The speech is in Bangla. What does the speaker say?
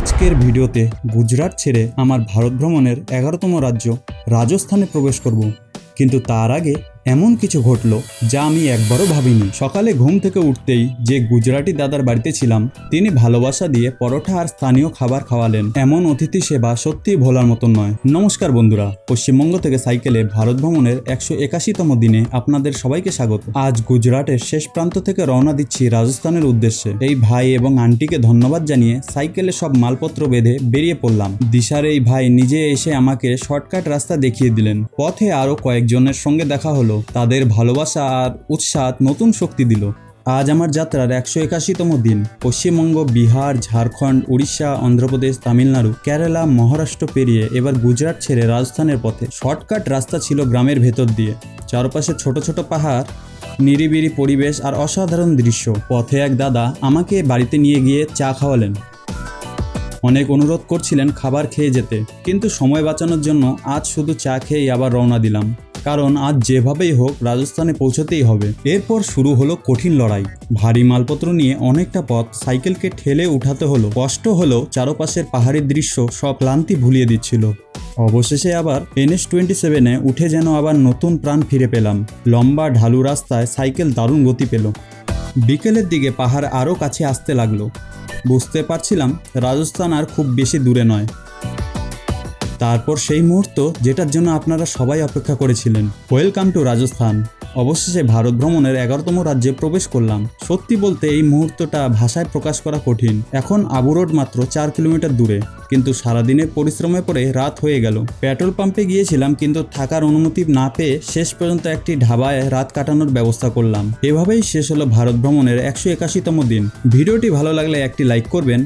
আজকের ভিডিওতে গুজরাট ছেড়ে আমার ভারত ভ্রমণের 11তম রাজ্য রাজস্থানে প্রবেশ করব, কিন্তু তার আগে এমন কিছু ঘটল যা আমি একবারও ভাবিনি। সকালে ঘুম থেকে উঠতেই যে গুজরাটি দাদার বাড়িতে ছিলাম তিনি ভালোবাসা দিয়ে পরোটা আর স্থানীয় খাবার খাওয়ালেন। এমন অতিথি সেবা সত্যিই ভোলার মতন নয়। নমস্কার বন্ধুরা, পশ্চিমবঙ্গ থেকে সাইকেলে ভারত ভ্রমণের 181তম দিনে আপনাদের সবাইকে স্বাগত। আজ গুজরাটের শেষ প্রান্ত থেকে রওনা দিচ্ছি রাজস্থানের উদ্দেশ্যে। এই ভাই এবং আন্টিকে ধন্যবাদ জানিয়ে সাইকেলে সব মালপত্র বেঁধে বেরিয়ে পড়লাম। দিশার এই ভাই নিজে এসে আমাকে শর্টকাট রাস্তা দেখিয়ে দিলেন। পথে আরও কয়েকজনের সঙ্গে দেখা হলো, তাদের ভালোবাসা আর উৎসাহ নতুন শক্তি দিল। আজ আমার যাত্রার 181তম দিন। পশ্চিমবঙ্গ, বিহার, ঝাড়খণ্ড, উড়িষ্যা, অন্ধ্রপ্রদেশ, তামিলনাড়ু, কেরালা, মহারাষ্ট্র পেরিয়ে এবার গুজরাট ছেড়ে রাজস্থানের পথে। শর্টকাট রাস্তা ছিল গ্রামের ভেতর দিয়ে, চারপাশে ছোট ছোট পাহাড়, নিরিবিলি পরিবেশ আর অসাধারণ দৃশ্য। পথে এক দাদা আমাকে বাড়িতে নিয়ে গিয়ে চা খাওয়ালেন। অনেক অনুরোধ করছিলেন খাবার খেয়ে যেতে, কিন্তু সময় বাঁচানোর জন্য আজ শুধু চা খেয়েই আবার রওনা দিলাম, কারণ আজ যেভাবেই হোক রাজস্থানে পৌঁছতেই হবে। এরপর শুরু হলো কঠিন লড়াই। ভারী মালপত্র নিয়ে অনেকটা পথ সাইকেলকে ঠেলে উঠাতে হলো। কষ্ট হলেও চারপাশের পাহাড়ি দৃশ্য সব ক্লান্তি ভুলিয়ে দিচ্ছিল। অবশেষে আবার NH-27-এ উঠে যেন আবার নতুন প্রাণ ফিরে পেলাম। লম্বা ঢালু রাস্তায় সাইকেল দারুণ গতি পেল। বিকেলের দিকে পাহাড় আরও কাছে আসতে লাগলো। বুঝতে পারছিলাম রাজস্থান আর খুব বেশি দূরে নয়। তারপর সেই মুহূর্ত যেটার জন্য আপনারা সবাই অপেক্ষা করেছিলেন। Welcome to Rajasthan. অবশেষে ভারত ভ্রমণের 11তম রাজ্যে প্রবেশ করলাম। সত্যি বলতে এই মুহূর্তটা ভাষায় প্রকাশ করা কঠিন। এখন আবু রোড মাত্র 4 কিলোমিটার দূরে, কিন্তু সারাদিনের পরিশ্রমে পরে রাত হয়ে গেল। পেট্রোল পাম্পে গিয়েছিলাম, কিন্তু থাকার অনুমতি না পেয়ে শেষ পর্যন্ত একটি ধাবায় রাত কাটানোর ব্যবস্থা করলাম। এভাবেই শেষ হলো ভারত ভ্রমণের 181তম দিন। ভিডিওটি ভালো লাগলে একটি লাইক করবেন